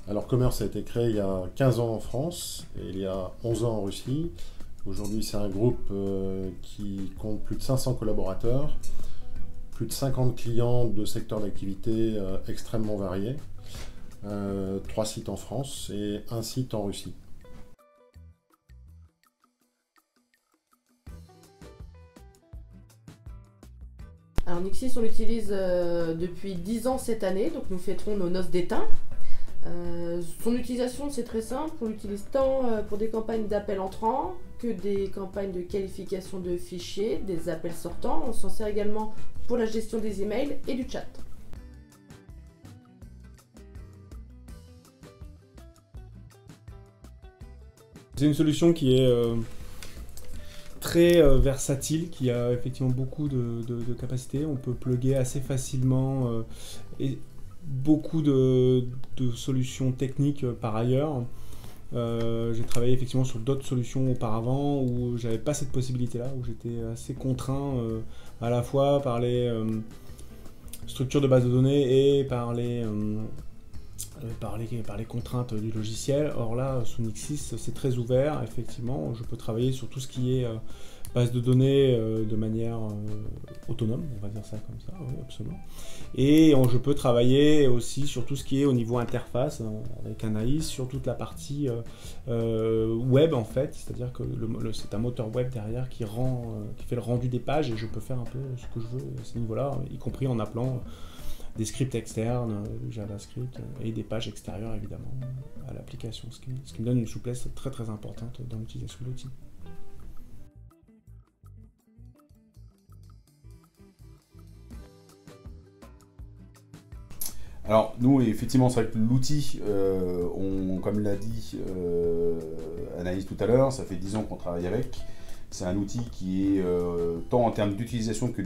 Alors Commerce a été créé il y a 15 ans en France et il y a 11 ans en Russie. Aujourd'hui c'est un groupe qui compte plus de 500 collaborateurs, plus de 50 clients de secteurs d'activité extrêmement variés, 3 sites en France et un site en Russie. Alors Nixis, on l'utilise depuis 10 ans cette année, donc nous fêterons nos noces d'étain. Son utilisation, c'est très simple, on l'utilise tant pour des campagnes d'appels entrants que des campagnes de qualification de fichiers, des appels sortants. On s'en sert également pour la gestion des emails et du chat. C'est une solution qui est très versatile, qui a effectivement beaucoup de capacités. On peut plugger assez facilement et beaucoup de solutions techniques par ailleurs. J'ai travaillé effectivement sur d'autres solutions auparavant où j'avais pas cette possibilité-là, où j'étais assez contraint à la fois par les structures de base de données et par les contraintes du logiciel. Or là, sous Nixis, c'est très ouvert, effectivement. Je peux travailler sur tout ce qui est base de données de manière autonome, on va dire ça comme ça, oui, absolument. Et je peux travailler aussi sur tout ce qui est au niveau interface, avec Anaïs, sur toute la partie web, en fait. C'est-à-dire que c'est un moteur web derrière qui fait le rendu des pages, et je peux faire un peu ce que je veux à ce niveau-là, y compris en appelant des scripts externes, JavaScript, et des pages extérieures évidemment à l'application, ce qui me donne une souplesse très très importante dans l'utilisation de l'outil. Alors nous, effectivement, c'est vrai que l'outil, comme l'a dit Anaïs tout à l'heure, ça fait 10 ans qu'on travaille avec. C'est un outil qui est tant en termes d'utilisation que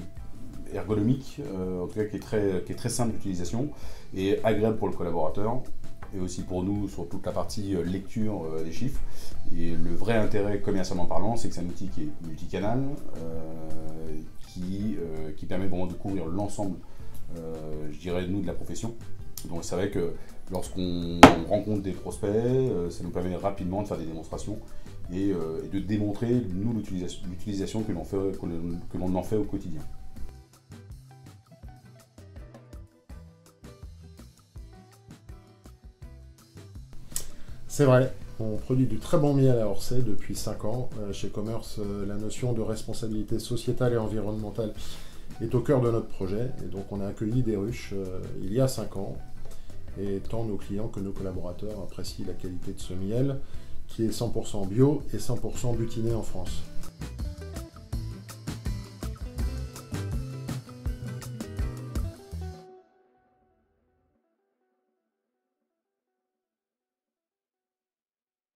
ergonomique, en tout cas qui est très simple d'utilisation et agréable pour le collaborateur et aussi pour nous sur toute la partie lecture des chiffres. Et le vrai intérêt commercialement parlant, c'est que c'est un outil qui est multicanal, qui permet vraiment de couvrir l'ensemble, je dirais, nous de la profession. Donc c'est vrai que lorsqu'on rencontre des prospects, ça nous permet rapidement de faire des démonstrations et de démontrer, nous, l'utilisation que l'on en fait au quotidien. C'est vrai, on produit du très bon miel à Orsay depuis 5 ans. Chez Commerce, la notion de responsabilité sociétale et environnementale est au cœur de notre projet. Et donc on a accueilli des ruches il y a 5 ans. Et tant nos clients que nos collaborateurs apprécient la qualité de ce miel qui est 100% bio et 100% butiné en France.